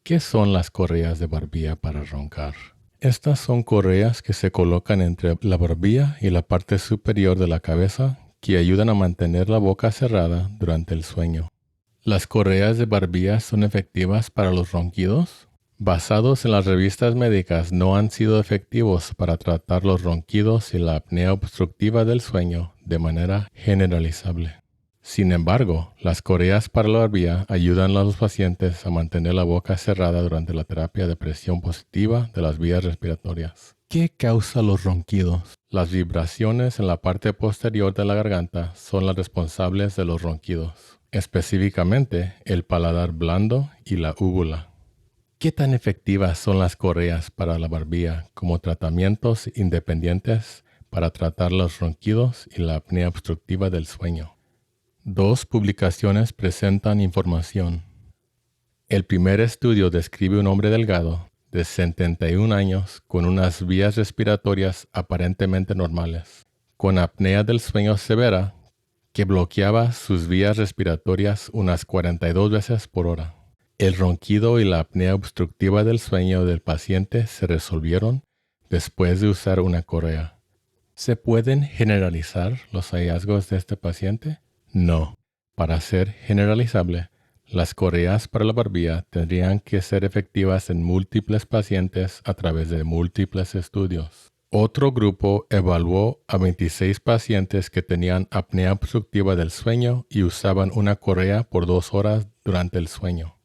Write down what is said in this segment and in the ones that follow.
¿Qué son las correas de barbilla para roncar? Estas son correas que se colocan entre la barbilla y la parte superior de la cabeza que ayudan a mantener la boca cerrada durante el sueño. ¿Las correas de barbilla son efectivas para los ronquidos? Basados en las revistas médicas, no han sido efectivos para tratar los ronquidos y la apnea obstructiva del sueño de manera generalizable. Sin embargo, las correas para la barbilla ayudan a los pacientes a mantener la boca cerrada durante la terapia de presión positiva de las vías respiratorias. ¿Qué causa los ronquidos? Las vibraciones en la parte posterior de la garganta son las responsables de los ronquidos, específicamente el paladar blando y la úvula. ¿Qué tan efectivas son las correas para la barbilla como tratamientos independientes para tratar los ronquidos y la apnea obstructiva del sueño? Dos publicaciones presentan información. El primer estudio describe un hombre delgado de 71 años con unas vías respiratorias aparentemente normales, con apnea del sueño severa que bloqueaba sus vías respiratorias unas 42 veces por hora. El ronquido y la apnea obstructiva del sueño del paciente se resolvieron después de usar una correa. ¿Se pueden generalizar los hallazgos de este paciente? No. Para ser generalizable, las correas para la barbilla tendrían que ser efectivas en múltiples pacientes a través de múltiples estudios. Otro grupo evaluó a 26 pacientes que tenían apnea obstructiva del sueño y usaban una correa por 2 horas durante el sueño.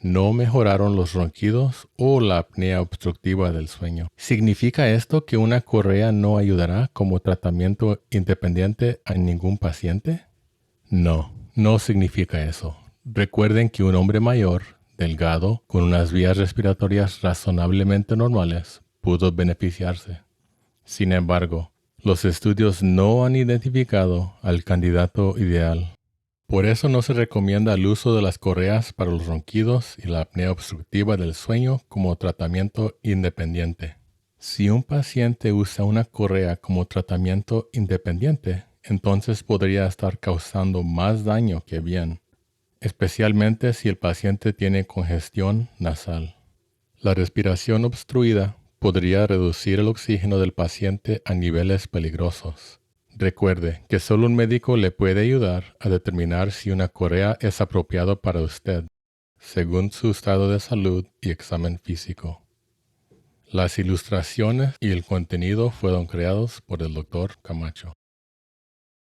No mejoraron los ronquidos o la apnea obstructiva del sueño. ¿Significa esto que una correa no ayudará como tratamiento independiente a ningún paciente? No, no significa eso. Recuerden que un hombre mayor, delgado, con unas vías respiratorias razonablemente normales, pudo beneficiarse. Sin embargo, los estudios no han identificado al candidato ideal. Por eso no se recomienda el uso de las correas para los ronquidos y la apnea obstructiva del sueño como tratamiento independiente. Si un paciente usa una correa como tratamiento independiente, entonces podría estar causando más daño que bien, especialmente si el paciente tiene congestión nasal. La respiración obstruida podría reducir el oxígeno del paciente a niveles peligrosos. Recuerde que solo un médico le puede ayudar a determinar si una correa es apropiado para usted, según su estado de salud y examen físico. Las ilustraciones y el contenido fueron creados por el Dr. Camacho.